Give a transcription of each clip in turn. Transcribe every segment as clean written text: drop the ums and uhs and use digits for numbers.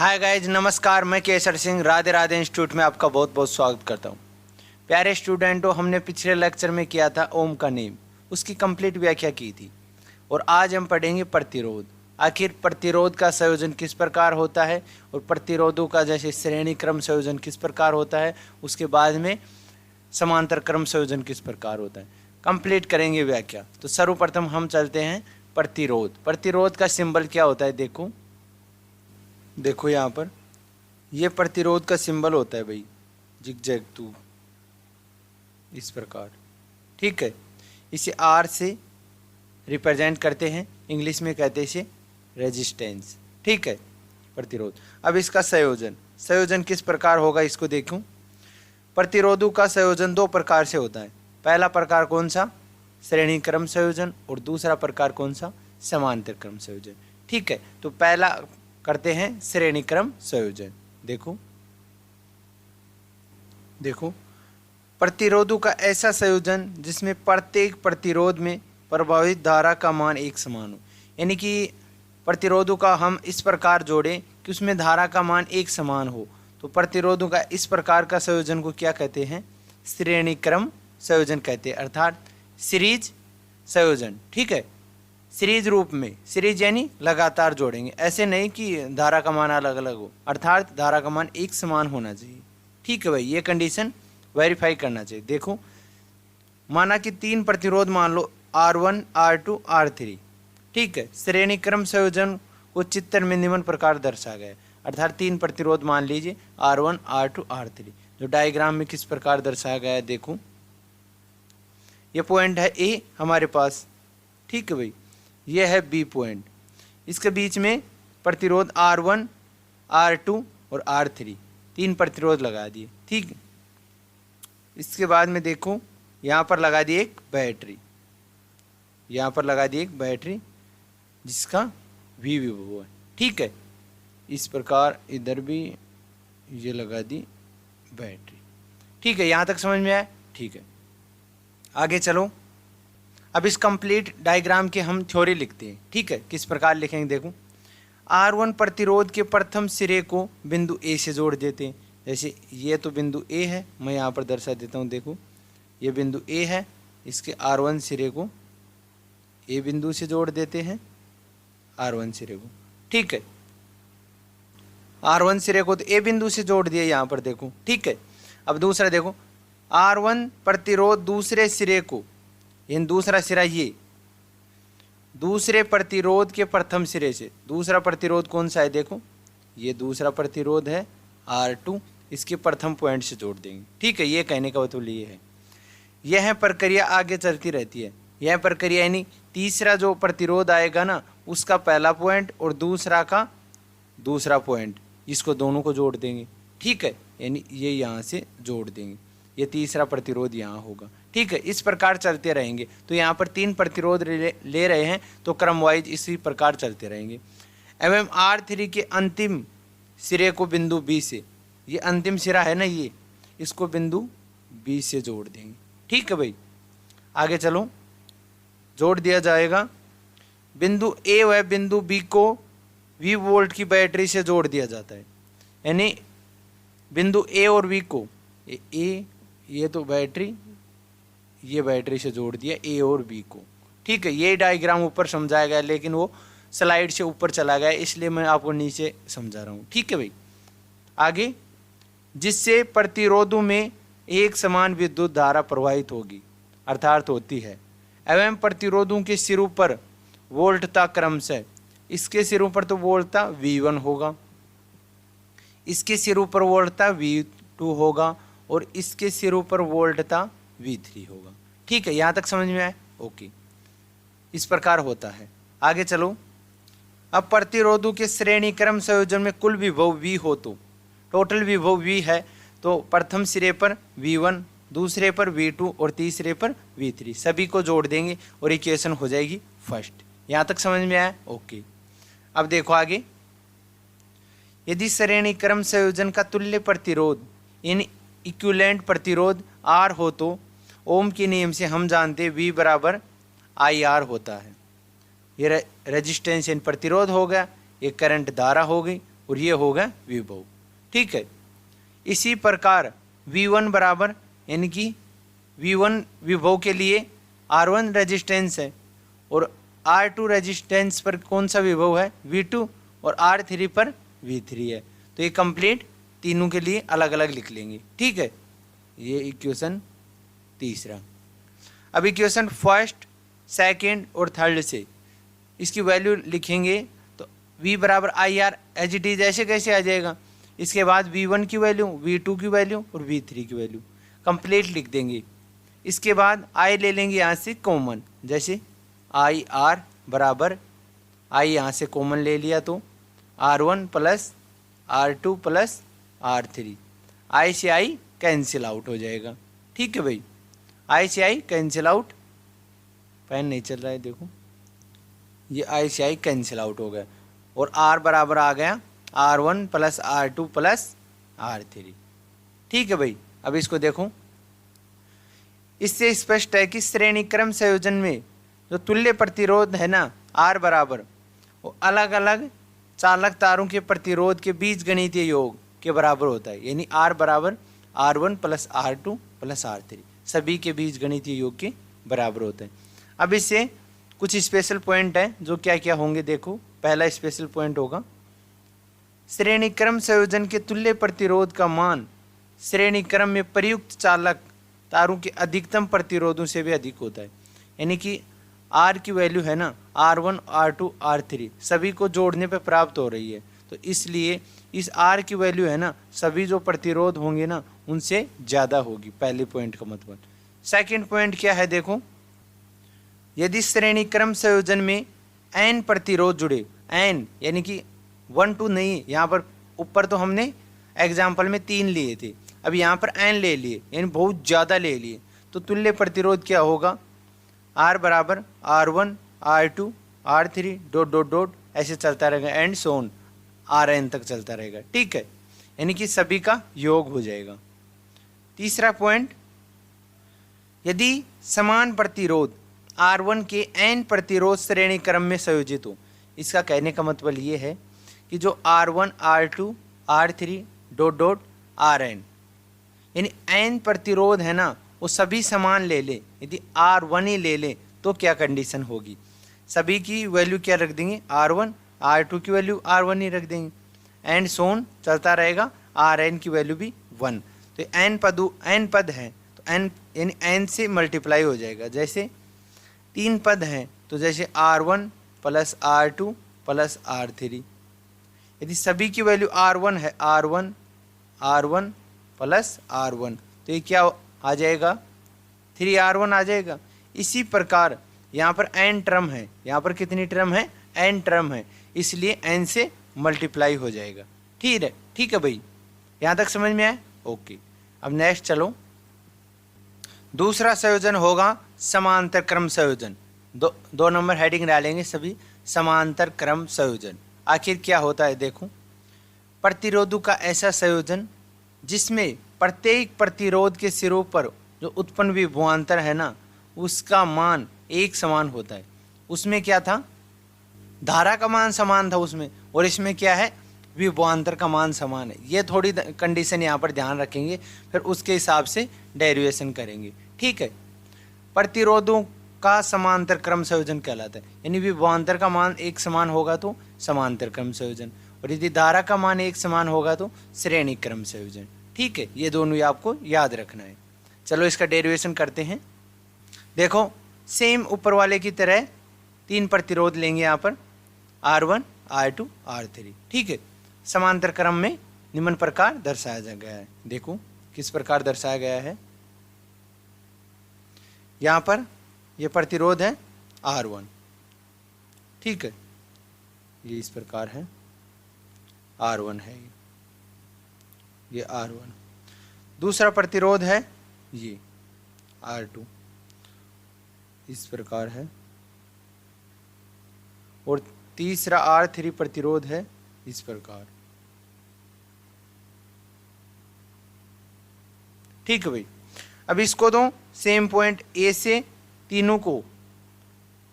Hi guys, नमस्कार। मैं Kesar Singh Radhe Radhe institute में आपका बहुत बहुत स्वागत करता हूँ। प्यारे स्टूडेंटों, हमने पिछले लेक्चर में किया था ओम का नेम, उसकी कंप्लीट व्याख्या की थी और आज हम पढ़ेंगे प्रतिरोध। आखिर प्रतिरोध का संयोजन किस प्रकार होता है और प्रतिरोधों का जैसे श्रेणी क्रम संयोजन किस प्रकार होता है, उसके बाद में समांतर क्रम संयोजन किस प्रकार होता है, कंप्लीट करेंगे व्याख्या। तो सर्वप्रथम हम चलते हैं प्रतिरोध। प्रतिरोध का सिंबल क्या होता है, देखो यहाँ पर ये प्रतिरोध का सिंबल होता है भाई, जिगजैग टू, इस प्रकार। ठीक है, इसे आर से रिप्रेजेंट करते हैं, इंग्लिश में कहते हैं इसे रेजिस्टेंस। ठीक है, प्रतिरोध। अब इसका संयोजन किस प्रकार होगा, इसको देखूं। प्रतिरोधों का संयोजन दो प्रकार से होता है। पहला प्रकार कौन सा, श्रेणी क्रम संयोजन, और दूसरा प्रकार कौन सा, समांतर क्रम संयोजन। ठीक है, तो पहला करते हैं श्रेणी क्रम संयोजन। देखो प्रतिरोधों का ऐसा संयोजन जिसमें प्रत्येक प्रतिरोध में प्रभावित धारा का मान एक समान हो, यानी कि प्रतिरोधों का हम इस प्रकार जोड़ें कि उसमें धारा का मान एक समान हो, तो प्रतिरोधों का इस प्रकार का संयोजन को क्या कहते हैं, श्रेणी क्रम संयोजन कहते हैं, अर्थात सीरीज संयोजन। ठीक है, सीरीज रूप में, सीरीज यानी लगातार जोड़ेंगे, ऐसे नहीं कि धारा का मान अलग अलग हो, अर्थात धारा का मान एक समान होना चाहिए। ठीक है भाई, ये कंडीशन वेरीफाई करना चाहिए। देखो, माना कि तीन प्रतिरोध मान लो R1, R2, R3। ठीक है, श्रेणी क्रम संयोजन को चित्र में निम्न प्रकार दर्शाया गया है, अर्थात तीन प्रतिरोध मान लीजिए R1, R2, R3, जो डायग्राम में किस प्रकार दर्शाया गया है। देखो, ये पॉइंट है A हमारे पास। ठीक है भाई, ये है B पॉइंट, इसके बीच में प्रतिरोध R1, R2 और R3, तीन प्रतिरोध लगा दिए। ठीक, इसके बाद में देखो यहाँ पर लगा दी एक बैटरी, यहाँ पर लगा दी एक बैटरी जिसका V विभव है। ठीक है, इस प्रकार इधर भी ये लगा दी बैटरी। ठीक है, यहाँ तक समझ में आया। ठीक है, आगे चलो। अब इस कंप्लीट डायग्राम के हम थ्योरी लिखते हैं। ठीक है, किस प्रकार लिखेंगे, देखो। R1 प्रतिरोध के प्रथम सिरे को बिंदु A से जोड़ देते हैं, जैसे ये तो बिंदु A है, मैं यहाँ पर दर्शा देता हूँ। देखो, ये बिंदु A है, इसके R1 सिरे को A बिंदु से जोड़ देते हैं, R1 सिरे को। ठीक है, R1 सिरे को तो A बिंदु से जोड़ दिया यहाँ पर, देखो। ठीक है, अब दूसरा देखो, R1 प्रतिरोध दूसरे सिरे को, इन दूसरा सिरा ये दूसरे प्रतिरोध के प्रथम सिरे से, दूसरा प्रतिरोध कौन सा है, देखो ये दूसरा प्रतिरोध है R2, इसके प्रथम पॉइंट से जोड़ देंगे। ठीक है, ये कहने का मतलब ये है। यह प्रक्रिया आगे चलती रहती है। यह प्रक्रिया यानी तीसरा जो प्रतिरोध आएगा ना, उसका पहला पॉइंट और दूसरा का दूसरा पॉइंट, इसको दोनों को जोड़ देंगे। ठीक है, यानी ये यहाँ से जोड़ देंगे, ये तीसरा प्रतिरोध यहाँ होगा। ठीक है, इस प्रकार चलते रहेंगे। तो यहाँ पर तीन प्रतिरोध ले रहे हैं, तो क्रम वाइज इसी प्रकार चलते रहेंगे। एवं R3 के अंतिम सिरे को बिंदु B से, ये अंतिम सिरा है ना, ये इसको बिंदु B से जोड़ देंगे। ठीक है भाई, आगे चलो, जोड़ दिया जाएगा। बिंदु A व बिंदु B को V वोल्ट की बैटरी से जोड़ दिया जाता है, यानी बिंदु A और V को, ये तो बैटरी, ये बैटरी से जोड़ दिया A और B को। ठीक है, ये डायग्राम ऊपर समझाया गया, लेकिन वो स्लाइड से ऊपर चला गया, इसलिए मैं आपको नीचे समझा रहा हूँ। ठीक है भाई, आगे, जिससे प्रतिरोधों में एक समान विद्युत धारा प्रवाहित होगी, अर्थात होती है। एवं प्रतिरोधों के सिरों पर वोल्टता क्रमशः, इसके सिरों पर तो वोल्टता V1 होगा, इसके सिरों पर वोल्टता V2 होगा, और इसके सिरों पर वोल्टता V3 होगा। ठीक है, यहाँ तक समझ में आए। ओके, इस प्रकार होता है। आगे चलो। अब प्रतिरोधों के श्रेणी क्रम संयोजन में कुल विभव V हो, तो टोटल विभव V है, तो प्रथम सिरे पर V1, दूसरे पर V2 और तीसरे पर V3, सभी को जोड़ देंगे और इक्वेशन हो जाएगी फर्स्ट। यहाँ तक समझ में आया। ओके, अब देखो आगे। यदि श्रेणी क्रम संयोजन का तुल्य प्रतिरोध इन इक्विवेलेंट प्रतिरोध R हो, तो ओम के नियम से हम जानते हैं V बराबर IR होता है। ये रेजिस्टेंस इन प्रतिरोध हो गया, ये करंट धारा हो गई, और ये होगा विभव। ठीक है, इसी प्रकार V1 बराबर, यानी कि V1 विभव के लिए R1 रेजिस्टेंस है और R2 रेजिस्टेंस पर कौन सा विभव है, V2, और R3 पर V3 है। तो ये कंप्लीट तीनों के लिए अलग अलग लिख लेंगे। ठीक है, ये इक्वेशन तीसरा। अब इक्वेशन फर्स्ट, सेकंड और थर्ड से इसकी वैल्यू लिखेंगे तो V बराबर IR एज इट इज ऐसे कैसे आ जाएगा। इसके बाद V1 की वैल्यू, V2 की वैल्यू और V3 की वैल्यू कंप्लीट लिख देंगे। इसके बाद I ले लेंगे यहाँ से कॉमन, जैसे IR बराबर I यहाँ से कॉमन ले लिया तो R1 plus R2 plus R3, I से I कैंसिल आउट हो जाएगा। ठीक है भाई, I से I कैंसिल आउट, पेन नहीं चल रहा है देखो, ये I से I कैंसिल आउट हो गया और R बराबर आ गया R1 plus R2 plus R3। ठीक है भाई, अब इसको देखो, इससे स्पष्ट है कि श्रेणी क्रम संयोजन में जो तुल्य प्रतिरोध है ना R बराबर, वो अलग अलग चालक तारों के प्रतिरोध के बीज गणितीय योग के बराबर होता है। यानी R बराबर R1 plus R2 plus R3 सभी के बीज गणितीय योग के बराबर होता है। अब इससे कुछ स्पेशल पॉइंट है जो क्या क्या होंगे देखो। पहला स्पेशल पॉइंट होगा, श्रेणी क्रम संयोजन के तुल्य प्रतिरोध का मान श्रेणी क्रम में प्रयुक्त चालक तारों के अधिकतम प्रतिरोधों से भी अधिक होता है। यानी कि R की वैल्यू है ना R1, R2, R3 सभी को जोड़ने पे प्राप्त हो रही है, तो इसलिए इस R की वैल्यू है ना सभी जो प्रतिरोध होंगे ना उनसे ज़्यादा होगी। पहले पॉइंट का मतलब। सेकंड पॉइंट क्या है देखो, यदि श्रेणी क्रम संयोजन में n प्रतिरोध जुड़े, n यानी कि 1 2 नहीं, यहाँ पर ऊपर तो हमने एग्जाम्पल में 3 लिए थे, अब यहाँ पर n ले लिए यानी बहुत ज़्यादा ले लिए, तो तुल्य प्रतिरोध क्या होगा, R बराबर R1 R2 R3 dot dot dot ऐसे चलता रहेगा एंड सोन Rn तक चलता रहेगा। ठीक है, यानी कि सभी का योग हो जाएगा। तीसरा पॉइंट, यदि समान प्रतिरोध R1 के n प्रतिरोध श्रेणी क्रम में संयोजित हो, इसका कहने का मतलब ये है कि जो R1 R2 R3 dot dot Rn यानी n प्रतिरोध है ना वो सभी समान ले ले। यदि R1 ही ले ले तो क्या कंडीशन होगी, सभी की वैल्यू क्या रख देंगे R1, R2 की वैल्यू R1 ही रख देंगे एंड सोन चलता रहेगा, Rn की वैल्यू भी 1। तो n पद है तो n यानी n से मल्टीप्लाई हो जाएगा। जैसे 3 पद हैं तो जैसे R1 plus R2 plus R3, यदि सभी की वैल्यू R1 है R1 प्लस R1 तो ये क्या आ जाएगा 3R1 आ जाएगा। इसी प्रकार यहाँ पर n टर्म है, यहाँ पर कितनी टर्म है n टर्म है, इसलिए n से मल्टीप्लाई हो जाएगा। ठीक है भाई, यहाँ तक समझ में आए। ओके, अब नेक्स्ट चलो, दूसरा संयोजन होगा समांतर क्रम संयोजन। दो नंबर हेडिंग डालेंगे सभी, समांतर क्रम संयोजन। आखिर क्या होता है देखो, प्रतिरोधों का ऐसा संयोजन जिसमें प्रत्येक प्रतिरोध के सिरों पर जो उत्पन्न विभवांतर है ना उसका मान एक समान होता है। उसमें क्या था, धारा का मान समान था उसमें, और इसमें क्या है विभवांतर का मान समान है। ये थोड़ी कंडीशन यहाँ पर ध्यान रखेंगे, फिर उसके हिसाब से डेरिवेशन करेंगे। ठीक है, प्रतिरोधों का समांतर क्रम संयोजन कहलाता है, यानी विभवांतर का मान एक समान होगा तो समांतर क्रम संयोजन, और यदि धारा का मान एक समान होगा तो श्रेणी क्रम संयोजन। ठीक है, ये दोनों ही आपको याद रखना है। चलो इसका डेरिवेशन करते हैं। देखो सेम ऊपर वाले की तरह 3 प्रतिरोध लेंगे यहाँ पर R1 R2 R3। ठीक है, समांतर क्रम में निम्न प्रकार दर्शाया गया है। देखो किस प्रकार दर्शाया गया है, यहाँ पर ये प्रतिरोध है R1। ठीक है, ये इस प्रकार है R1 है, ये R1। दूसरा प्रतिरोध है ये R2, इस प्रकार है, और तीसरा R3 प्रतिरोध है इस प्रकार। ठीक है भाई, अब इसको दो सेम पॉइंट A से तीनों को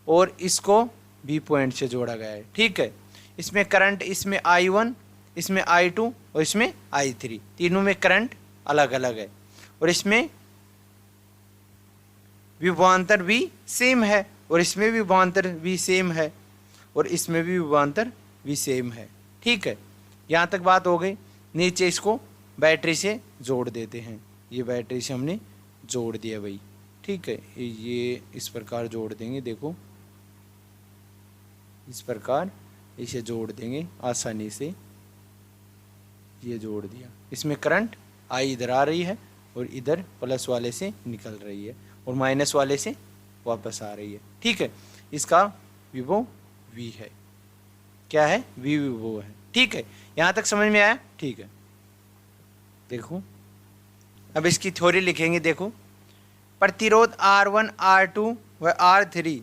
और इसको B पॉइंट से जोड़ा गया है। ठीक है, इसमें करंट इसमें I1 इसमें I2 और इसमें I3, तीनों में करंट अलग अलग है और इसमें विभवांतर भी सेम है और इसमें भी विभवांतर भी सेम है और इसमें भी विभवांतर भी सेम है। ठीक है, यहाँ तक बात हो गई। नीचे इसको बैटरी से जोड़ देते हैं। ये बैटरी से हमने जोड़ दिया भाई। ठीक है, ये इस प्रकार जोड़ देंगे, देखो इस प्रकार इसे जोड़ देंगे आसानी से। ये जोड़ दिया, इसमें करंट आई इधर आ रही है और इधर प्लस वाले से निकल रही है और माइनस वाले से वापस आ रही है। ठीक है, इसका विभव V है। क्या है? V विभव है। ठीक है, यहाँ तक समझ में आया? ठीक है, देखो अब इसकी थ्योरी लिखेंगे। देखो, प्रतिरोध R1, R2 व R3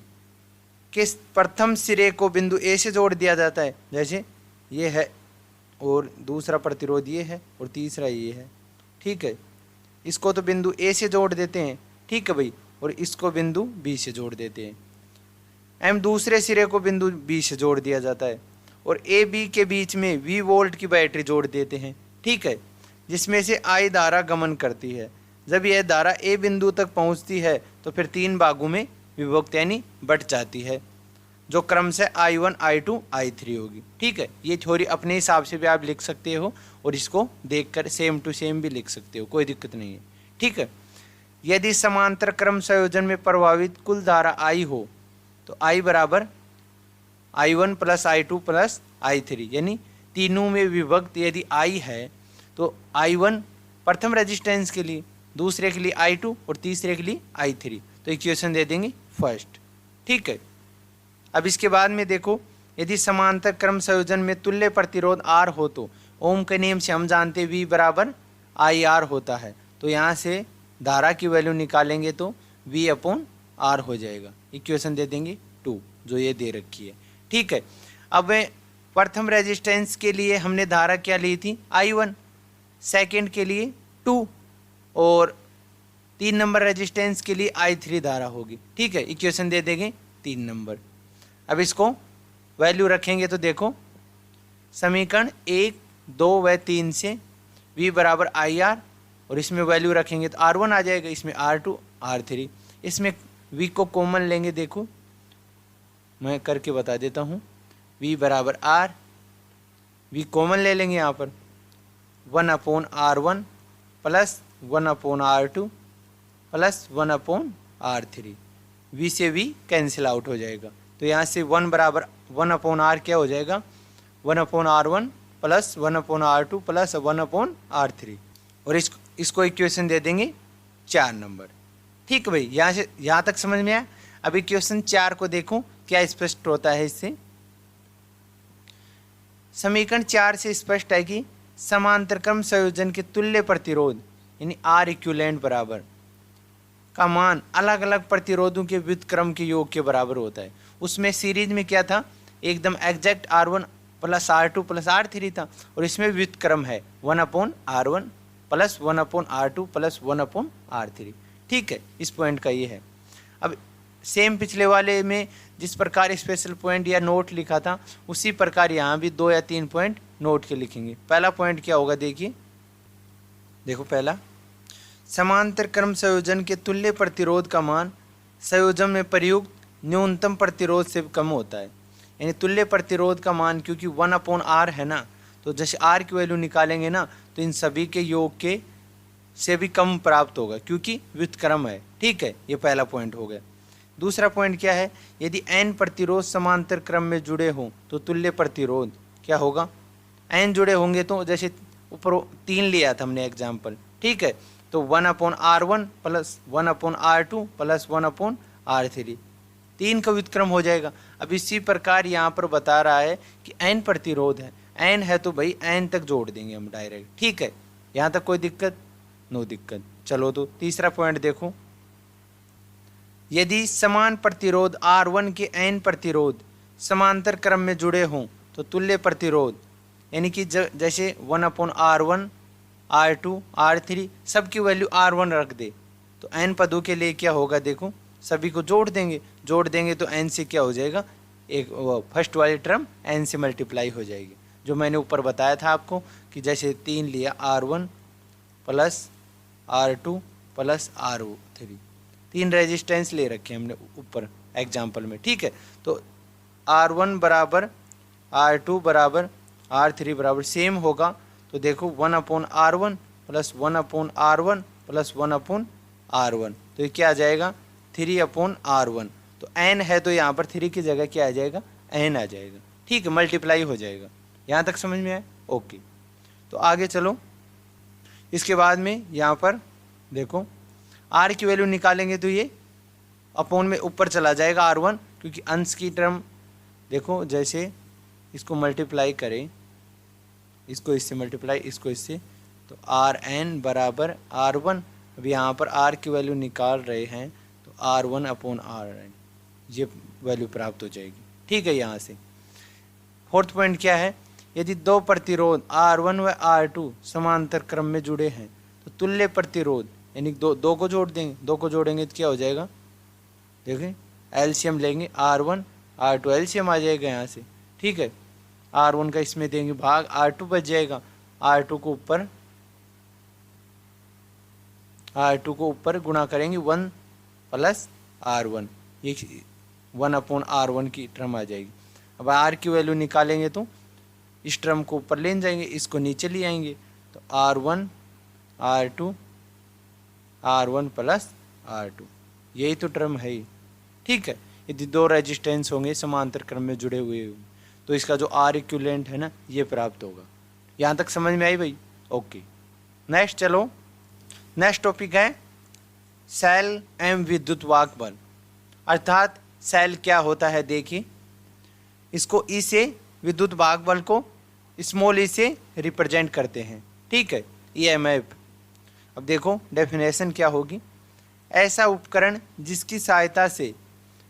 के प्रथम सिरे को बिंदु A से जोड़ दिया जाता है, जैसे ये है और दूसरा प्रतिरोध ये है और तीसरा ये है। ठीक है, इसको तो बिंदु A से जोड़ देते हैं। ठीक है भाई, और इसको बिंदु B से जोड़ देते हैं। एम दूसरे सिरे को बिंदु B से जोड़ दिया जाता है और A B के बीच में V वोल्ट की बैटरी जोड़ देते हैं। ठीक है, जिसमें से I धारा गमन करती है। जब यह धारा A बिंदु तक पहुंचती है तो फिर 3 भागों में विभक्त यानी बट जाती है, जो क्रम से I1, I2, I3 होगी। ठीक है, ये थ्योरी अपने हिसाब से भी आप लिख सकते हो और इसको देखकर सेम टू सेम भी लिख सकते हो, कोई दिक्कत नहीं है। ठीक है, यदि समांतर क्रम संयोजन में प्रभावित कुल धारा I हो तो I बराबर I1 plus I2 plus I3, यानी तीनों में विभक्त यदि I है तो I1 प्रथम रेजिस्टेंस के लिए, दूसरे के लिए I2 और तीसरे के लिए I3, तो इक्वेशन दे देंगे फर्स्ट। ठीक है, अब इसके बाद में देखो, यदि समांतर क्रम संयोजन में तुल्य प्रतिरोध R हो तो ओम के नियम से हम जानते V बराबर IR होता है, तो यहाँ से धारा की वैल्यू निकालेंगे तो V अपॉन R हो जाएगा। इक्वेशन दे देंगे 2, जो ये दे रखी है। ठीक है, अब प्रथम रेजिस्टेंस के लिए हमने धारा क्या ली थी? I1, सेकेंड के लिए 2 और 3 नंबर रेजिस्टेंस के लिए I3 धारा होगी। ठीक है, इक्वेशन दे देंगे 3 नंबर। अब इसको वैल्यू रखेंगे तो देखो, समीकरण 1, 2 व 3 से V बराबर IR और इसमें वैल्यू रखेंगे तो R1 आ जाएगा, इसमें R2, R3, इसमें V को कॉमन लेंगे। देखो मैं करके बता देता हूँ, V बराबर R, V कॉमन ले लेंगे यहाँ पर 1 upon R1 plus 1 upon R2 plus 1 upon R3, V से V कैंसिल आउट हो जाएगा, तो यहाँ से 1 बराबर 1 अपॉन R क्या हो जाएगा? 1 upon R1 plus 1 upon R2 plus 1 upon R3 और इसको इक्वेशन दे देंगे 4 नंबर। ठीक है भाई, यहाँ तक समझ में आया? अब इक्वेशन 4 को देखो क्या स्पष्ट होता है इससे। समीकरण 4 से स्पष्ट है कि समांतर क्रम संयोजन के तुल्य प्रतिरोध यानी R इक्विवेलेंट बराबर का मान अलग अलग प्रतिरोधों के व्युत्क्रम के योग के बराबर होता है। उसमें सीरीज में क्या था? एकदम exact R1 plus R2 plus R3 था और इसमें व्युत्क्रम है 1 upon R1 plus 1 upon R2 plus 1 upon R3। ठीक है, इस पॉइंट का ये है। अब सेम पिछले वाले में जिस प्रकार स्पेशल पॉइंट या नोट लिखा था उसी प्रकार यहाँ भी 2 या 3 पॉइंट नोट के लिखेंगे। पहला पॉइंट क्या होगा? देखिए, देखो पहला, समांतर क्रम संयोजन के तुल्य प्रतिरोध का मान संयोजन में प्रयुक्त न्यूनतम प्रतिरोध से कम होता है। यानी तुल्य प्रतिरोध का मान क्योंकि 1 अपॉन R है ना, तो जैसे R की वैल्यू निकालेंगे ना तो इन सभी के योग के से भी कम प्राप्त होगा क्योंकि व्युत्क्रम है। ठीक है, ये पहला पॉइंट हो गया। दूसरा पॉइंट क्या है? यदि n प्रतिरोध समांतर क्रम में जुड़े हों तो तुल्य प्रतिरोध क्या होगा? n जुड़े होंगे तो जैसे ऊपर 3 लिया था हमने एग्जाम्पल। ठीक है, तो 1 upon R1 plus 1 upon R2 plus 1 upon R3, 3 का व्युत्क्रम हो जाएगा। अब इसी प्रकार यहाँ पर बता रहा है कि n प्रतिरोध है, n है तो भाई n तक जोड़ देंगे हम डायरेक्ट। ठीक है, यहाँ तक कोई दिक्कत? नो दिक्कत। चलो तो तीसरा पॉइंट देखो, यदि समान प्रतिरोध R1 के n प्रतिरोध समांतर क्रम में जुड़े हों तो तुल्य प्रतिरोध यानी कि जैसे 1 अपॉन R1, R2, R3 सबकी वैल्यू R1 रख दे तो n पदों के लिए क्या होगा? देखो सभी को जोड़ देंगे तो n से क्या हो जाएगा? एक फर्स्ट वाली टर्म n से मल्टीप्लाई हो जाएगी। जो मैंने ऊपर बताया था आपको कि जैसे 3 लिया R1 plus R2 plus R3, 3 resistance ले रखे हैं हमने ऊपर एग्जाम्पल में, ठीक है। तो R1 बराबर R2 बराबर R3 बराबर सेम होगा, तो देखो 1/R1 plus 1/R1 plus 1/R1, तो ये क्या आ जाएगा 3/R1। तो n है तो यहाँ पर 3 की जगह क्या आ जाएगा n आ जाएगा, ठीक है, मल्टीप्लाई हो जाएगा। यहाँ तक समझ में आया? ओके। तो आगे चलो, इसके बाद में यहाँ पर देखो r की वैल्यू निकालेंगे तो ये अपॉन में ऊपर चला जाएगा R1, क्योंकि अंश की टर्म देखो जैसे इसको मल्टीप्लाई करें, इसको इससे मल्टीप्लाई, इसको इससे, तो Rn बराबर R1। अब यहाँ पर r की वैल्यू निकाल रहे हैं तो R1/Rn, ये वैल्यू प्राप्त हो जाएगी, ठीक है। यहाँ से फोर्थ पॉइंट क्या है, यदि दो प्रतिरोध R1 व R2 समांतर क्रम में जुड़े हैं तो तुल्य प्रतिरोध यानी दो को जोड़ देंगे, दो को जोड़ेंगे तो क्या हो जाएगा, देखें एलसीएम लेंगे, R1 R2 एलसीएम आ जाएगा यहाँ से, ठीक है। R1 का इसमें देंगे भाग, R2 बच जाएगा, R2 को ऊपर गुणा करेंगे 1 प्लस R1, ये 1/R1 की टर्म आ जाएगी। अब R की वैल्यू निकालेंगे तो इस टर्म को ऊपर ले जाएंगे, इसको नीचे ले आएंगे, तो R1 R2 R1 plus R2, यही तो टर्म है ही, ठीक है। यदि दो रेजिस्टेंस होंगे समांतर क्रम में जुड़े हुए तो इसका जो R इक्विवेलेंट है ना ये प्राप्त होगा। यहाँ तक समझ में आई भाई? ओके। नेक्स्ट चलो, नेक्स्ट टॉपिक है सेल एवं विद्युत वाहक बल, अर्थात सेल क्या होता है देखिए, इसको ई से विद्युत वाहक बल को स्मॉल ई से रिप्रेजेंट करते हैं, ठीक है, EMF। अब देखो डेफिनेशन क्या होगी, ऐसा उपकरण जिसकी सहायता से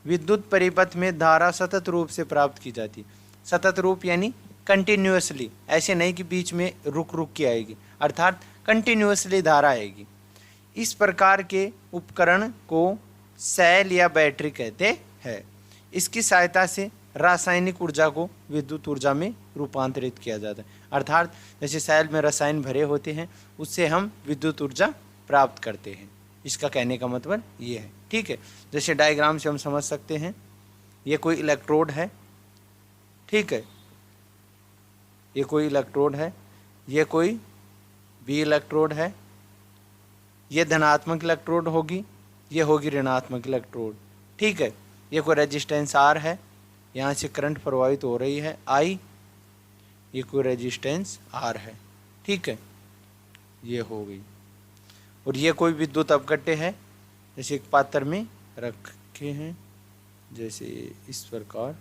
विद्युत परिपथ में धारा सतत रूप से प्राप्त की जाती है। सतत रूप यानी कंटिन्यूअसली, ऐसे नहीं कि बीच में रुक रुक के आएगी, अर्थात कंटिन्यूअसली धारा आएगी। इस प्रकार के उपकरण को सेल या बैटरी कहते हैं। इसकी सहायता से रासायनिक ऊर्जा को विद्युत ऊर्जा में रूपांतरित किया जाता है, अर्थात जैसे सेल में रसायन भरे होते हैं उससे हम विद्युत ऊर्जा प्राप्त करते हैं। इसका कहने का मतलब ये है, ठीक है। जैसे डायग्राम से हम समझ सकते हैं, ये कोई इलेक्ट्रोड है, ठीक है, ये कोई इलेक्ट्रोड है, ये कोई बी इलेक्ट्रोड है, ये धनात्मक इलेक्ट्रोड होगी, ये होगी ऋणात्मक इलेक्ट्रोड, ठीक है। ये कोई रेजिस्टेंस R है, यहाँ से करंट प्रवाहित हो रही है I, ये कोई रेजिस्टेंस R है, ठीक है, ये हो गई। और ये कोई विद्युत अपघट्य है, जैसे एक पात्र में रखे हैं, जैसे इस प्रकार,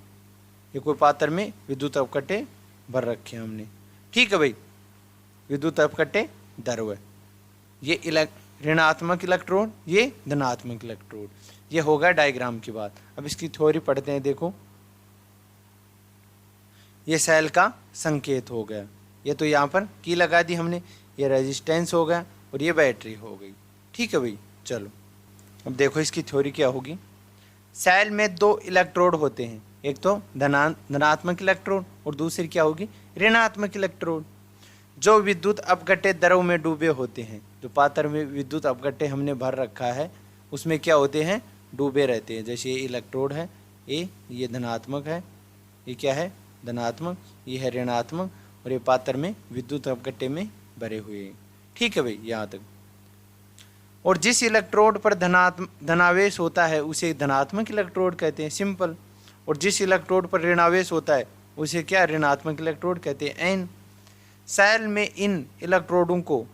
ये कोई पात्र में विद्युत अपघट्य भर रखे हैं हमने, ठीक है भाई, विद्युत अपघट्य द्रव्य, ये ऋणात्मक इलेक्ट्रोड, ये धनात्मक इलेक्ट्रोड, ये होगा डायग्राम की बात। अब इसकी थ्योरी पढ़ते हैं, देखो ये सेल का संकेत हो गया, ये तो यहाँ पर की लगा दी हमने, ये रेजिस्टेंस हो गया और ये बैटरी हो गई, ठीक है भाई। चलो अब देखो इसकी थ्योरी क्या होगी। सेल में दो इलेक्ट्रोड होते हैं, एक तो धनात्मक इलेक्ट्रोड और दूसरी क्या होगी ऋणात्मक इलेक्ट्रोड, जो विद्युत अपघट्य द्रव में डूबे होते हैं। जो पात्र में विद्युत अपघट्य हमने भर रखा है उसमें क्या होते हैं, डूबे रहते हैं। जैसे ये इलेक्ट्रोड है ये धनात्मक है, ये क्या है धनात्मक, ये है ऋणात्मक, और ये पात्र में विद्युत अपघट्य में भरे हुए हैं, ठीक है भाई यहाँ तक। और जिस इलेक्ट्रोड पर धनावेश होता है उसे धनात्मक इलेक्ट्रोड कहते हैं, सिंपल। और जिस इलेक्ट्रोड पर ऋणावेश होता है उसे क्या ऋणात्मक इलेक्ट्रोड कहते हैं, एन। सेल में इन इलेक्ट्रोडों को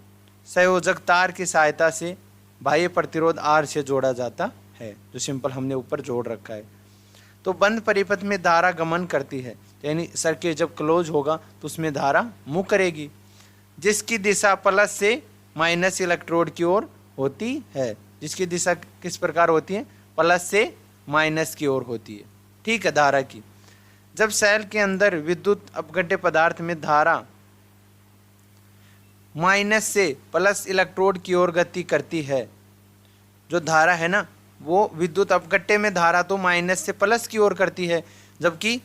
संयोजक तार की सहायता से बाह्य प्रतिरोध R से जोड़ा जाता है, जो सिंपल हमने ऊपर जोड़ रखा है। तो बंद परिपथ में धारा गमन करती है, यानी सर्किट जब क्लोज होगा तो उसमें धारा मुँह करेगी, जिसकी दिशा प्लस से माइनस इलेक्ट्रोड की ओर होती है। जिसकी दिशा किस प्रकार होती है, प्लस से माइनस की ओर होती है, ठीक है, धारा की। जब सेल के अंदर विद्युत अपघट्य पदार्थ में धारा माइनस से प्लस इलेक्ट्रोड की ओर गति करती है, जो धारा है ना वो विद्युत अपघट्य में धारा तो माइनस से प्लस की ओर करती है, जबकि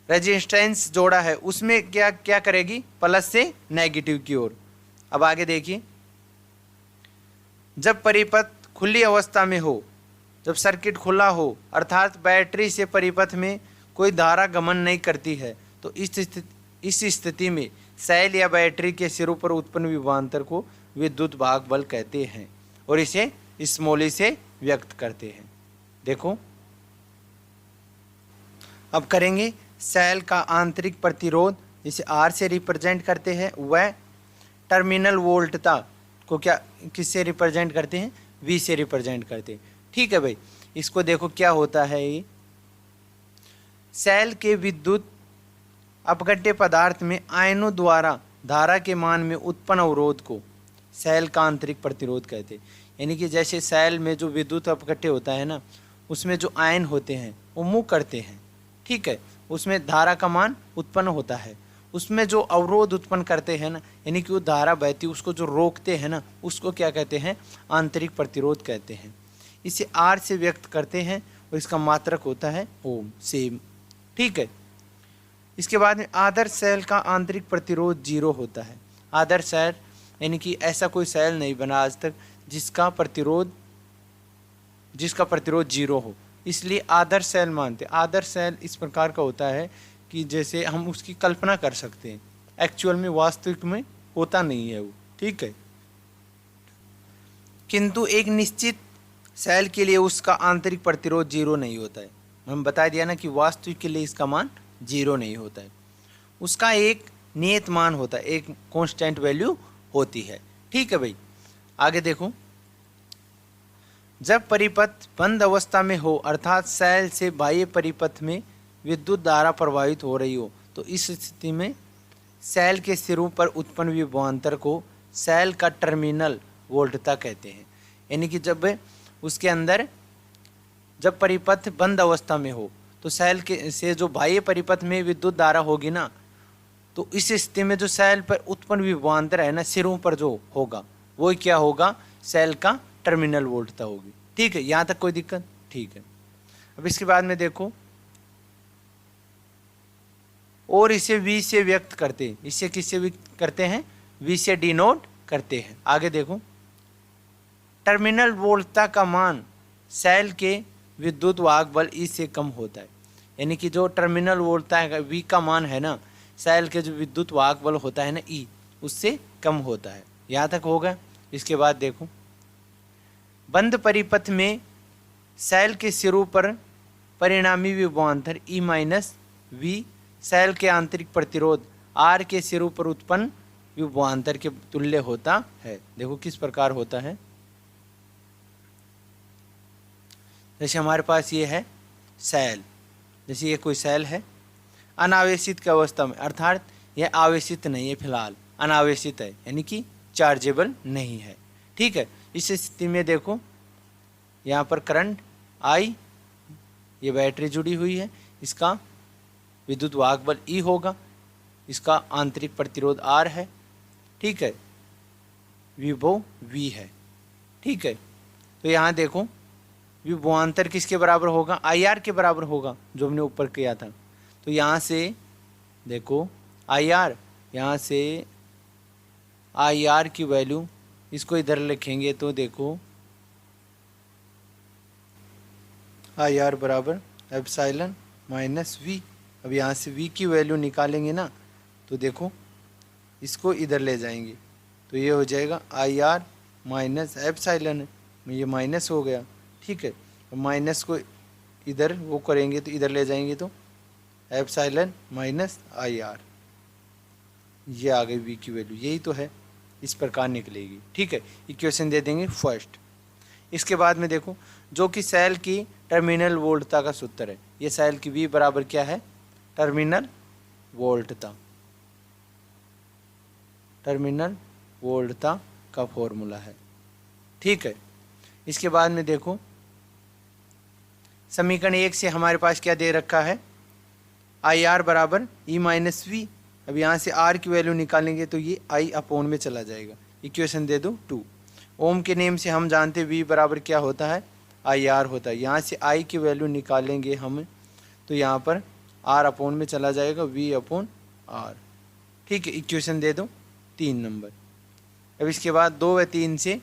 रेजिस्टेंस जोड़ा है उसमें क्या क्या करेगी, प्लस से नेगेटिव की ओर। अब आगे देखिए, जब परिपथ खुली अवस्था में हो, जब सर्किट खुला हो अर्थात बैटरी से परिपथ में कोई धारा गमन नहीं करती है, तो इस स्थिति में सेल या बैटरी के सिरों पर उत्पन्न विभवांतर को विद्युत भाग बल कहते हैं और इसे स्मॉल ई से व्यक्त करते हैं। देखो अब करेंगे सेल का आंतरिक प्रतिरोध, जिसे आर से रिप्रेजेंट करते हैं, वह टर्मिनल वोल्टता को क्या किससे रिप्रेजेंट करते हैं, वी से रिप्रेजेंट करते हैं। ठीक है भाई, इसको देखो क्या होता है। ये सेल के विद्युत अपघट्य पदार्थ में आयनों द्वारा धारा के मान में उत्पन्न अवरोध को सेल का आंतरिक प्रतिरोध कहते हैं। यानी कि जैसे सेल में जो विद्युत अपघट्य होता है ना, उसमें जो आयन होते हैं वो मूव करते हैं, ठीक है, उसमें धारा का मान उत्पन्न होता है, उसमें जो अवरोध उत्पन्न करते हैं ना, यानी कि वो धारा बहती उसको जो रोकते हैं ना, उसको क्या कहते हैं, आंतरिक प्रतिरोध कहते हैं। इसे आर से व्यक्त करते हैं और इसका मात्रक होता है ओम, सेम। ठीक है, इसके बाद में आदर्श सेल का आंतरिक प्रतिरोध 0 होता है। आदर्श सेल यानी कि ऐसा कोई सेल नहीं बना आज तक जिसका प्रतिरोध 0 हो, इसलिए आदर्श सेल मानते। आदर्श सेल इस प्रकार का होता है कि जैसे हम उसकी कल्पना कर सकते हैं, एक्चुअल में वास्तविक में होता नहीं है वो। ठीक है, किंतु एक निश्चित सेल के लिए उसका आंतरिक प्रतिरोध 0 नहीं होता है। हम बता दिया ना कि वास्तविक के लिए इसका मान 0 नहीं होता है, उसका एक नियत मान होता है, एक कांस्टेंट वैल्यू होती है। ठीक है भाई, आगे देखो, जब परिपथ बंद अवस्था में हो अर्थात सेल से बाह्य परिपथ में विद्युत धारा प्रवाहित हो रही हो, तो इस स्थिति में सेल के सिरों पर उत्पन्न विभवांतर को सेल का टर्मिनल वोल्टता कहते हैं। यानी कि जब उसके अंदर जब परिपथ बंद अवस्था में हो तो सेल के से जो बाह्य परिपथ में विद्युत धारा होगी ना, तो इस स्थिति में जो सेल पर उत्पन्न विभवांतर है ना, सिरों पर जो होगा वो क्या होगा, सेल का टर्मिनल वोल्टता होगी। ठीक है, यहाँ तक कोई दिक्कत? ठीक है, अब इसके बाद में देखो, और इसे V से व्यक्त करते हैं। इसे किससे व्यक्त करते हैं, V से डिनोट करते हैं। आगे देखो, टर्मिनल वोल्टता का मान सेल के विद्युत वाहक बल E से कम होता है। यानी कि जो टर्मिनल वोल्टता है V का मान है ना, सेल के जो विद्युत वाहक बल होता है ना E, उससे कम होता है। यहाँ तक होगा। इसके बाद देखो, बंद परिपथ में सेल के सिरों पर परिणामी विभवांतर E माइनस V सेल के आंतरिक प्रतिरोध R के सिरों पर उत्पन्न विभवांतर के तुल्य होता है। देखो किस प्रकार होता है। जैसे हमारे पास ये है सेल, जैसे ये कोई सेल है अनावेशित की अवस्था में, अर्थात यह आवेशित नहीं है, फिलहाल अनावेशित है, यानी कि चार्जेबल नहीं है। ठीक है, इस स्थिति में देखो यहाँ पर करंट I, ये बैटरी जुड़ी हुई है, इसका विद्युत वाहक बल E होगा, इसका आंतरिक प्रतिरोध R है। ठीक है, विभव V है। ठीक है, तो यहाँ देखो विभवांतर किसके बराबर होगा, IR के बराबर होगा, जो हमने ऊपर किया था। तो यहाँ से देखो IR, यहाँ से IR की वैल्यू इसको इधर लिखेंगे तो देखो IR बराबर एप्सिलॉन माइनस V। अब यहाँ से V की वैल्यू निकालेंगे ना, तो देखो इसको इधर ले जाएंगे तो ये हो जाएगा IR माइनस एप्सिलॉन, ये माइनस हो गया। ठीक है, माइनस को इधर वो करेंगे तो इधर ले जाएंगे तो एप्सिलॉन माइनस IR, ये आ गई V की वैल्यू, यही तो है, इस प्रकार निकलेगी। ठीक है, इक्वेशन दे देंगे फर्स्ट। इसके बाद में देखो, जो कि सेल की टर्मिनल वोल्टता का सूत्र है, ये सेल की V बराबर क्या है, टर्मिनल वोल्टता, टर्मिनल वोल्टता का फॉर्मूला है। ठीक है, इसके बाद में देखो समीकरण 1 से हमारे पास क्या दे रखा है, IR बराबर E माइनस V। अब यहाँ से R की वैल्यू निकालेंगे तो ये I अपॉन में चला जाएगा। इक्वेशन दे दो 2। ओम के नेम से हम जानते V बराबर क्या होता है, IR होता है। यहाँ से I की वैल्यू निकालेंगे हम तो यहाँ पर आर अपॉन में चला जाएगा वी अपॉन आर। ठीक है, इक्वेशन दे दो 3 नंबर। अब इसके बाद 2 व 3 से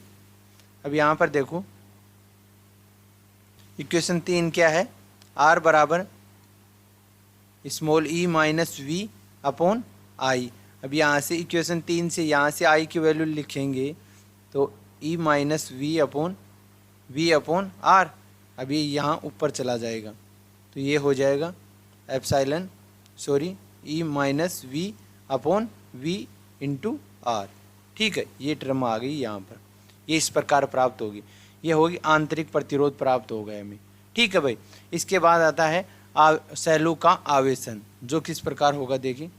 अब यहाँ पर देखो इक्वेशन 3 क्या है, आर बराबर small E minus V upon I. अब यहाँ से इक्वेशन 3 से यहाँ से आई की वैल्यू लिखेंगे तो ई माइनस वी अपॉन आर। अब ये यहाँ ऊपर चला जाएगा तो ये हो जाएगा epsilon E minus V upon V into R. ठीक है, ये टर्म आ गई यहाँ पर, ये इस प्रकार प्राप्त होगी, ये होगी आंतरिक प्रतिरोध प्राप्त हो गया हमें। ठीक है भाई, इसके बाद आता है सेलू का आवेशन, जो किस प्रकार होगा देखिए।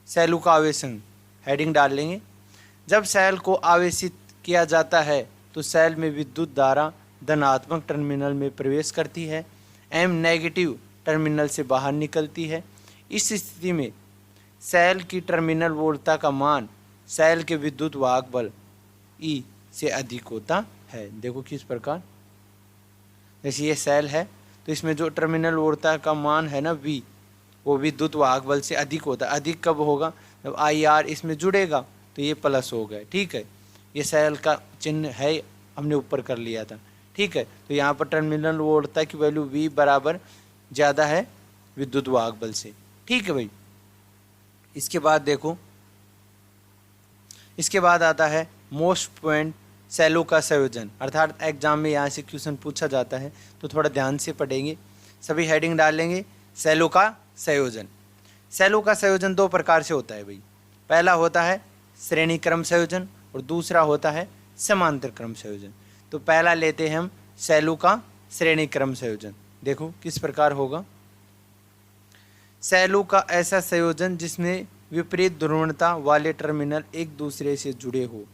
सेलू का आवेशन हेडिंग डाल लेंगे। जब सेल को आवेशित किया जाता है तो सेल में विद्युत धारा धनात्मक टर्मिनल में प्रवेश करती है, एम नेगेटिव टर्मिनल से बाहर निकलती है। इस स्थिति में सेल की टर्मिनल वोल्टता का मान सेल के विद्युत वाहक बल ई से अधिक होता है। देखो किस प्रकार, जैसे ये सेल है तो इसमें जो टर्मिनल वोल्टता का मान है ना वी, वो विद्युत वाहक बल से अधिक होता है। अधिक कब होगा, जब आई आर इसमें जुड़ेगा तो ये प्लस हो गया। ठीक है, ये सेल का चिन्ह है, हमने ऊपर कर लिया था। ठीक है, तो यहाँ पर टर्मिनल वोल्टता की वैल्यू वी बराबर ज़्यादा है विद्युत वाहक बल से। ठीक है भाई, इसके बाद देखो, इसके बाद आता है मोस्ट पॉइंट सेलों का संयोजन, अर्थात एग्जाम में यहाँ से क्वेश्चन पूछा जाता है तो थोड़ा ध्यान से पढ़ेंगे। सभी हेडिंग डाल लेंगे। सेलों का संयोजन, सेलों का संयोजन 2 प्रकार से होता है भाई। पहला होता है श्रेणी क्रम संयोजन और दूसरा होता है समांतर क्रम संयोजन। तो पहला लेते हैं हम सेलों का श्रेणी क्रम संयोजन। देखो किस प्रकार होगा। सेलों का ऐसा संयोजन जिसमें विपरीत ध्रुवणता वाले टर्मिनल एक दूसरे से जुड़े हो,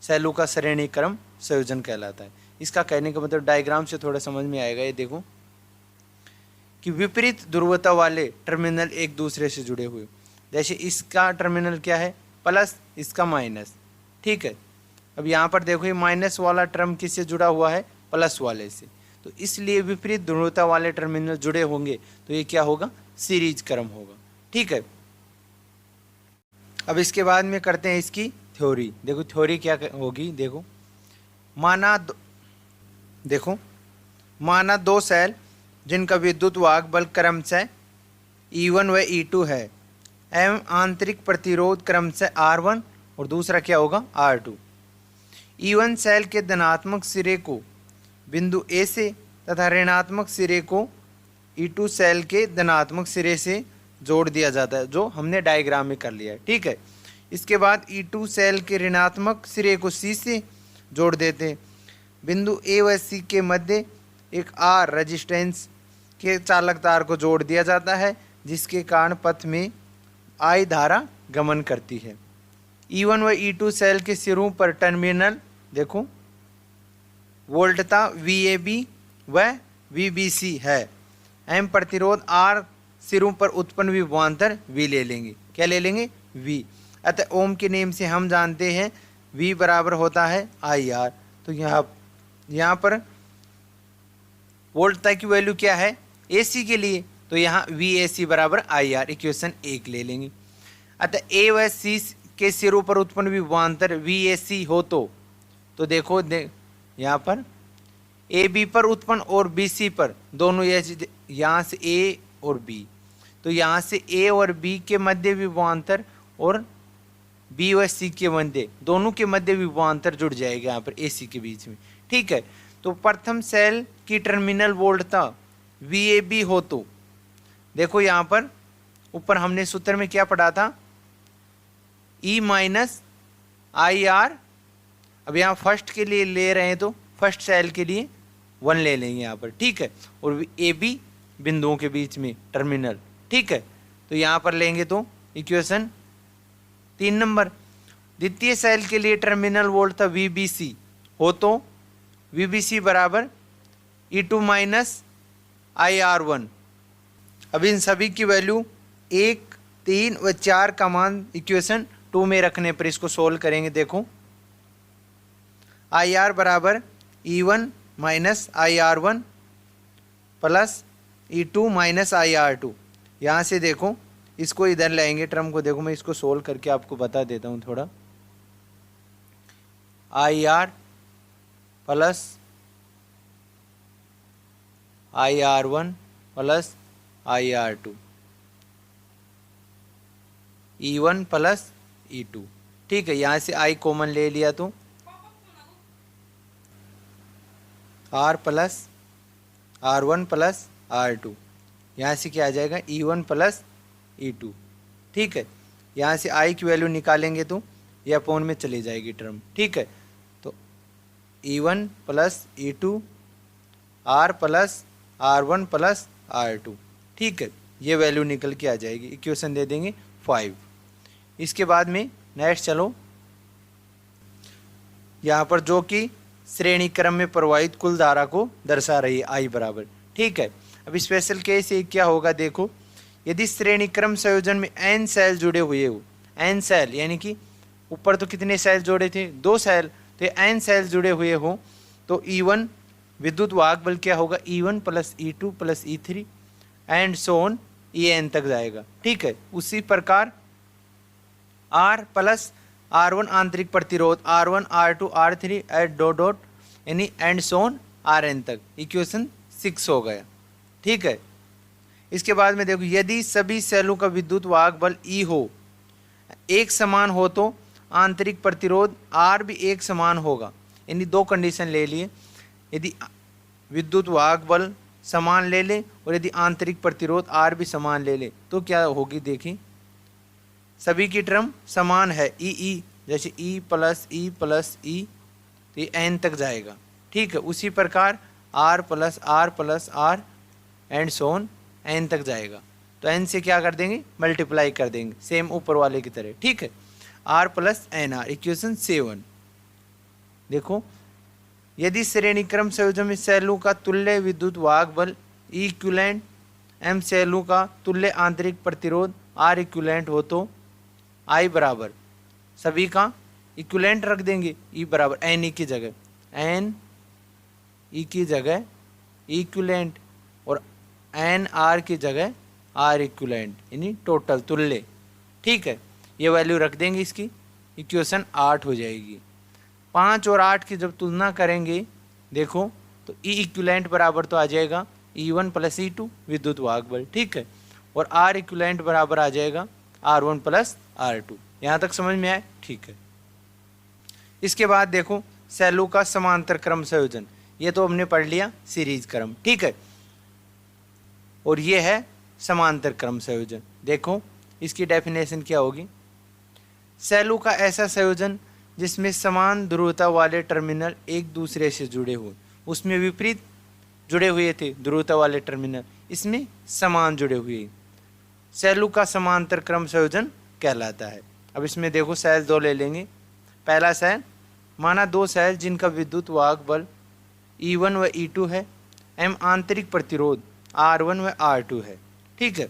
सेलों का श्रेणी क्रम संयोजन कहलाता है। इसका कहने का मतलब डायग्राम से थोड़ा समझ में आएगा। ये देखो कि विपरीत ध्रुवता वाले टर्मिनल एक दूसरे से जुड़े हुए, जैसे इसका टर्मिनल क्या है प्लस, इसका माइनस। ठीक है, अब यहाँ पर देखो ये माइनस वाला टर्म किससे जुड़ा हुआ है, प्लस वाले से, तो इसलिए विपरीत ध्रुवता वाले टर्मिनल जुड़े होंगे तो ये क्या होगा, सीरीज क्रम होगा। ठीक है, अब इसके बाद में करते हैं इसकी थ्योरी। देखो थ्योरी क्या होगी, देखो माना 2 सेल जिनका विद्युत वाहक बल क्रमशः E1 व E2 है एवं आंतरिक प्रतिरोध क्रमशः R1 और दूसरा क्या होगा R2। E1 सेल के धनात्मक सिरे को बिंदु A से तथा ऋणात्मक सिरे को E2 सेल के धनात्मक सिरे से जोड़ दिया जाता है, जो हमने डायग्राम में कर लिया है। ठीक है, इसके बाद E2 सेल के ऋणात्मक सिरे को C से जोड़ देते हैं। बिंदु A व C के मध्य एक R रेजिस्टेंस के चालक तार को जोड़ दिया जाता है, जिसके कारण पथ में I धारा गमन करती है। E1 व E2 सेल के सिरों पर टर्मिनल देखो वोल्टता VAB व VBC है एवं प्रतिरोध R सिरों पर उत्पन्न विभवांतर V ले लेंगे। क्या ले लेंगे, V। अतः ओम के नियम से हम जानते हैं V बराबर होता है IR। तो यहाँ पर वोल्टता की वैल्यू क्या है AC के लिए, तो यहाँ VAC बराबर IR, इक्वेशन 1 ले लेंगे। अतः A व C के सिरों पर उत्पन्न विभवांतर VAC हो तो देखो यहाँ पर AB पर उत्पन्न और BC पर दोनों, यहाँ से A और B, तो यहाँ से A और B के मध्य विभवांतर और B व C के मध्य, दोनों के मध्य विभवांतर जुड़ जाएगा यहाँ पर AC के बीच में। ठीक है, तो प्रथम सेल की टर्मिनल वोल्टता VAB हो तो देखो यहाँ पर ऊपर हमने सूत्र में क्या पढ़ा था, E माइनस IR। अब यहाँ फर्स्ट के लिए ले रहे हैं तो फर्स्ट सेल के लिए 1 ले लेंगे यहाँ पर। ठीक है, और AB बिंदुओं के बीच में टर्मिनल। ठीक है, तो यहाँ पर लेंगे तो इक्वेशन 3 नंबर। द्वितीय सेल के लिए टर्मिनल वोल्टता VBC हो तो VBC बराबर E2 माइनस IR1। अब इन सभी की वैल्यू 1, 3 व 4 का मान इक्वेशन 2 में रखने पर इसको सोल्व करेंगे। देखो IR बराबर E1 minus IR1 plus E2 minus IR2। यहाँ से देखो इसको इधर लाएंगे टर्म को, देखो मैं इसको सोल्व करके आपको बता देता हूँ थोड़ा। IR plus IR1 plus IR2, E1 plus E2। ठीक है, यहाँ से I कॉमन ले लिया तो R plus R1 plus R2, यहाँ से क्या आ जाएगा E1 प्लस E2। ठीक है, यहाँ से I की वैल्यू निकालेंगे तो ये अपोन में चली जाएगी टर्म। ठीक है, तो E1 plus E2 R plus R1 plus R2। ठीक है, ये वैल्यू निकल के आ जाएगी, इक्वेशन दे देंगे 5। इसके बाद में नेक्स्ट चलो, यहाँ पर जो कि श्रेणी क्रम में प्रवाहित कुल धारा को दर्शा रही है I बराबर। ठीक है, अब स्पेशल केस ये क्या होगा, देखो यदि श्रेणी क्रम संयोजन में n सेल जुड़े हुए हो, n सेल यानी कि ऊपर तो कितने सेल जोड़े थे, 2 सेल, तो n सेल जुड़े हुए हो तो E1 विद्युत वाहक बल क्या होगा, E1 plus E2 plus E3 and so on En तक जाएगा। ठीक है, उसी प्रकार R प्लस R1 आंतरिक प्रतिरोध R1 R2 R3 एट डॉट यानी एंड सो ऑन Rn तक, इक्वेशन 6 हो गया। ठीक है, इसके बाद में देखो यदि सभी सेलों का विद्युत वाहक बल E हो, एक समान हो तो आंतरिक प्रतिरोध R भी एक समान होगा। यानी 2 कंडीशन ले लिए, यदि विद्युत वाहक बल समान ले ले और यदि आंतरिक प्रतिरोध R भी समान ले ले तो क्या होगी, देखिए सभी की टर्म समान है ई जैसे E प्लस E तो ये n तक जाएगा। ठीक है, उसी प्रकार R plus R and so on n तक जाएगा, तो n से क्या कर देंगे, मल्टीप्लाई कर देंगे सेम ऊपर वाले की तरह। ठीक है, R प्लस NR, इक्वेशन 7। देखो यदि श्रेणी क्रम संयोजन में सेलों का तुल्य विद्युत वाहक बल E इक्विवेलेंट M सेलों का तुल्य आंतरिक प्रतिरोध R इक्विवेलेंट हो तो I बराबर सभी का इक्विवेलेंट रख देंगे, E बराबर NE की जगह NE की जगह इक्विवेलेंट और NR की जगह R इक्विवेलेंट यानी टोटल तुल्य। ठीक है, ये वैल्यू रख देंगे, इसकी इक्वेशन 8 हो जाएगी। 5 और 8 की जब तुलना करेंगे देखो तो E इक्विवेलेंट बराबर तो आ जाएगा E1 प्लस E2 विद्युत वाहक बल। ठीक है, और R इक्विवेलेंट बराबर आ जाएगा R1 प्लस R2। यहाँ तक समझ में आए? ठीक है, इसके बाद देखो सेलों का समांतर क्रम संयोजन, ये तो हमने पढ़ लिया सीरीज क्रम। ठीक है, और ये है समांतर क्रम संयोजन। देखो इसकी डेफिनेशन क्या होगी, सेलों का ऐसा संयोजन जिसमें समान ध्रुवता वाले टर्मिनल एक दूसरे से जुड़े हुए, उसमें विपरीत जुड़े हुए थे ध्रुवता वाले टर्मिनल, इसमें समान जुड़े हुए, सेलों का समांतर क्रम संयोजन कहलाता है। अब इसमें देखो सेल 2 ले लेंगे। पहला सेल, माना 2 सेल जिनका विद्युत वाहक बल E1 व E2 है, M आंतरिक प्रतिरोध R1 व R2 है। ठीक है,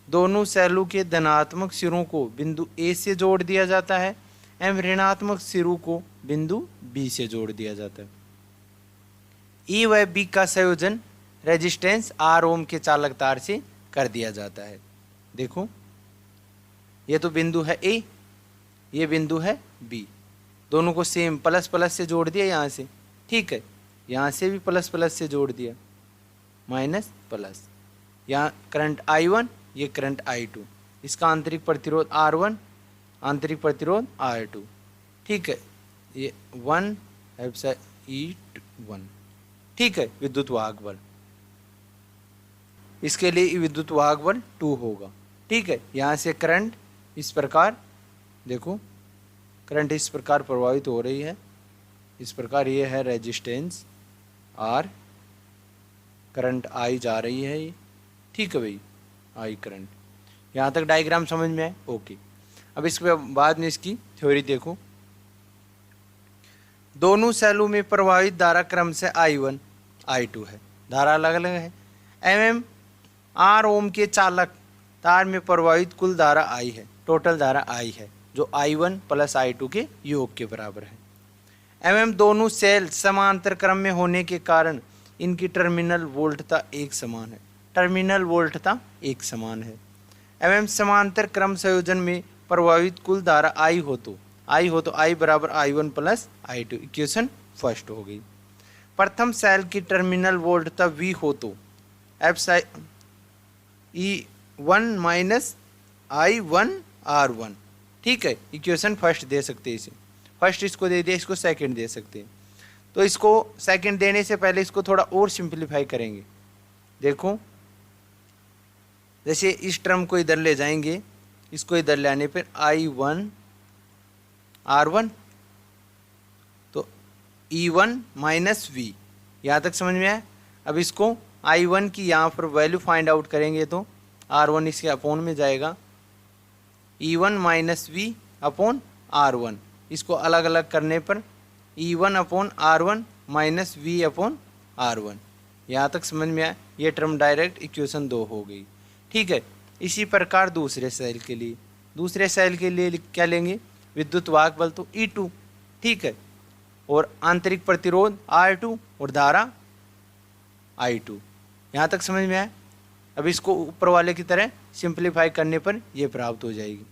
दोनों सेलों के धनात्मक सिरों को बिंदु A से जोड़ दिया जाता है, M ऋणात्मक सिरों को बिंदु B से जोड़ दिया जाता है। E व B का संयोजन रेजिस्टेंस R ओम के चालक तार से कर दिया जाता है। देखो ये तो बिंदु है A, ये बिंदु है B, दोनों को सेम प्लस प्लस से जोड़ दिया यहाँ से। ठीक है, यहाँ से भी प्लस प्लस से जोड़ दिया, माइनस प्लस, यहाँ करंट I1, ये करंट I2, इसका आंतरिक प्रतिरोध R1, आंतरिक प्रतिरोध R2। ठीक है, ये 1 E1। ठीक है, विद्युत वाहक बल, इसके लिए विद्युत वाहक बल 2 होगा। ठीक है, यहाँ से करंट इस प्रकार, देखो करंट इस प्रकार प्रवाहित हो रही है, इस प्रकार ये है रेजिस्टेंस R, करंट I जा रही है ये। ठीक है भाई, I करंट। यहाँ तक डायग्राम समझ में आए? ओके। अब इसके बाद में इसकी थ्योरी देखो, दोनों सेलों में प्रवाहित धारा क्रम से I1 I2 है, धारा अलग अलग है। R ओम के चालक तार में प्रवाहित कुल धारा I है, टोटल धारा I है, जो I1 प्लस I2 के योग के बराबर है। दोनों सेल समांतर क्रम में होने के कारण इनकी टर्मिनल वोल्टता एक समान है। टर्मिनल वोल्टता एक समान है। एवं समांतर क्रम संयोजन में प्रभावित कुल धारा I हो तो I बराबर I1 plus I2, equation first हो गई। प्रथम सेल की टर्मिनल वोल्टता V हो तो E1 माइनस I1 R1, ठीक है, इक्वेशन फर्स्ट दे सकते हैं। इसे फर्स्ट इसको दे दिया, इसको सेकंड दे सकते हैं। तो इसको सेकंड देने से पहले इसको थोड़ा और सिंप्लीफाई करेंगे। देखो जैसे इस टर्म को इधर ले जाएंगे, इसको इधर ले आने पर I1 R1 तो E1 माइनस V, यहाँ तक समझ में आया। अब इसको I1 की यहाँ पर वैल्यू फाइंड आउट करेंगे तो R1 इसके अपॉन में जाएगा E1 minus V upon R1। इसको अलग अलग करने पर E1 upon R1 minus V upon R1, यहाँ तक समझ में आया। ये टर्म डायरेक्ट इक्वेशन 2 हो गई, ठीक है। इसी प्रकार दूसरे सेल के लिए क्या लेंगे, विद्युत वाहक बल तो E2, ठीक है, और आंतरिक प्रतिरोध R2 और धारा I2, यहाँ तक समझ में आया। अब इसको ऊपर वाले की तरह सिंप्लीफाई करने पर यह प्राप्त हो जाएगी।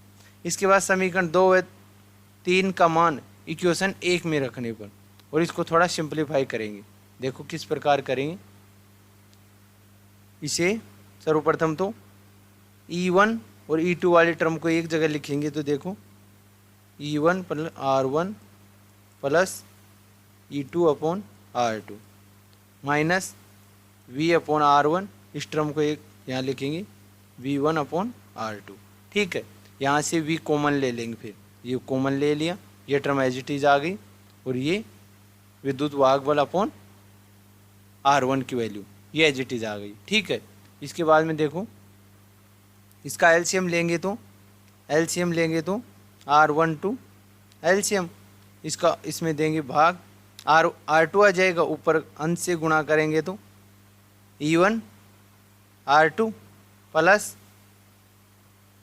इसके बाद समीकरण 2 व 3 का मान इक्वेशन 1 में रखने पर और इसको थोड़ा सिंप्लीफाई करेंगे। देखो किस प्रकार करेंगे। इसे सर्वप्रथम तो E1 और E2 वाले टर्म को एक जगह लिखेंगे तो देखो E1 plus R1 plus E2 upon R2 minus V upon R1, इस टर्म को एक यहाँ लिखेंगे V1 अपॉन R2, ठीक है। यहाँ से V कॉमन ले लेंगे, फिर ये कॉमन ले लिया, ये टर्म एज इट इज आ गई और ये विद्युत वाहक बल अपॉन R1 की वैल्यू ये एज इट इज आ गई, ठीक है। इसके बाद में देखो इसका एलसीएम लेंगे तो R1 टू एलसीएम इसका इसमें देंगे भाग R2 आ जाएगा, ऊपर अंश से गुणा करेंगे तो E1 R2 प्लस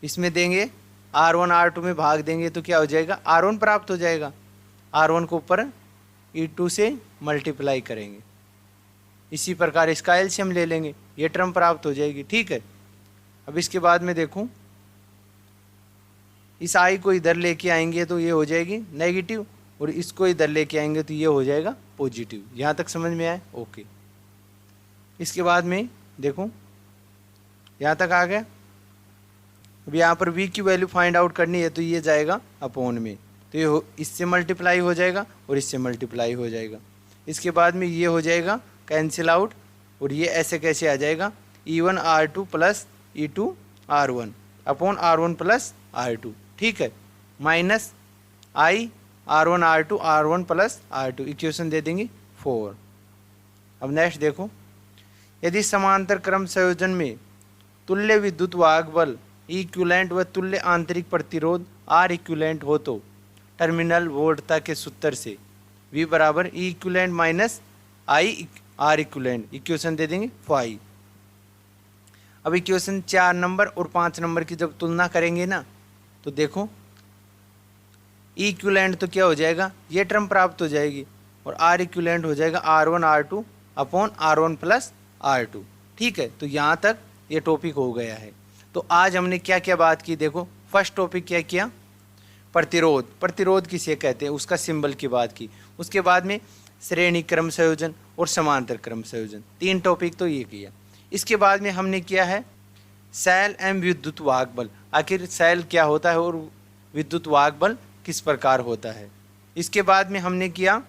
इसमें देंगे R1 R2 में भाग देंगे तो क्या हो जाएगा, R1 प्राप्त हो जाएगा। R1 को ऊपर E2 से मल्टीप्लाई करेंगे। इसी प्रकार इसका एलसीएम ले लेंगे, ये टर्म प्राप्त हो जाएगी, ठीक है। अब इसके बाद में देखो इस I को इधर लेके आएंगे तो ये हो जाएगी नेगेटिव और इसको इधर लेके आएंगे तो ये हो जाएगा पॉजिटिव, यहाँ तक समझ में आए, ओके। इसके बाद में देखो यहाँ तक आ गया। अब यहाँ पर V की वैल्यू फाइंड आउट करनी है तो ये जाएगा अपॉन में, तो ये इससे मल्टीप्लाई हो जाएगा और इससे मल्टीप्लाई हो जाएगा। इसके बाद में ये हो जाएगा कैंसिल आउट और ये ऐसे कैसे आ जाएगा E1 R2 plus E2 R1 upon R1 plus R2, ठीक है, minus I R1 R2 R1 plus R2, equation दे देंगे 4। अब नेक्स्ट देखो, यदि समांतर क्रम संयोजन में तुल्य विद्युत वाहक बल इक्विवेलेंट व तुल्य आंतरिक प्रतिरोध R इक्विवेलेंट हो तो टर्मिनल वोल्टता के सूत्र से V बराबर E equivalent minus I R equivalent, equation दे देंगे 5। अब इक्वेशन 4 नंबर और 5 नंबर की जब तुलना करेंगे ना तो देखो E इक्विवेलेंट तो क्या हो जाएगा, ये टर्म प्राप्त हो जाएगी और R इक्विवेलेंट हो जाएगा R1 R2 upon R1 plus R2, ठीक है। तो यहाँ तक ये टॉपिक हो गया है। तो आज हमने क्या क्या बात की, देखो फर्स्ट टॉपिक क्या किया, प्रतिरोध किसे कहते हैं उसका सिंबल की बात की। उसके बाद में श्रेणी क्रम संयोजन और समांतर क्रम संयोजन, 3 टॉपिक तो ये किया। इसके बाद में हमने किया है सेल एवं विद्युत वाहक बल, आखिर सेल क्या होता है और विद्युत वाहक बल किस प्रकार होता है। इसके बाद में हमने किया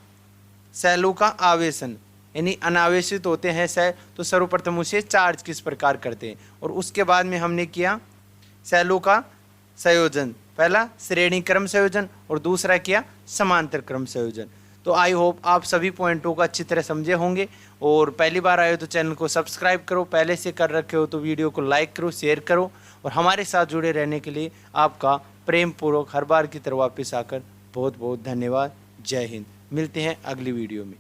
सेलों का आवेशन, यानी अनावेशित होते हैं सेल तो सर्वप्रथम उसे चार्ज किस प्रकार करते हैं। और उसके बाद में हमने किया सेलों का संयोजन, पहला श्रेणी क्रम संयोजन और दूसरा किया समांतर क्रम संयोजन। तो आई होप आप सभी पॉइंटों को अच्छी तरह समझे होंगे और पहली बार आए हो तो चैनल को सब्सक्राइब करो, पहले से कर रखे हो तो वीडियो को लाइक करो, शेयर करो और हमारे साथ जुड़े रहने के लिए आपका प्रेम पूर्वक हर बार की तरह वापस आकर बहुत बहुत धन्यवाद। जय हिंद, मिलते हैं अगली वीडियो में।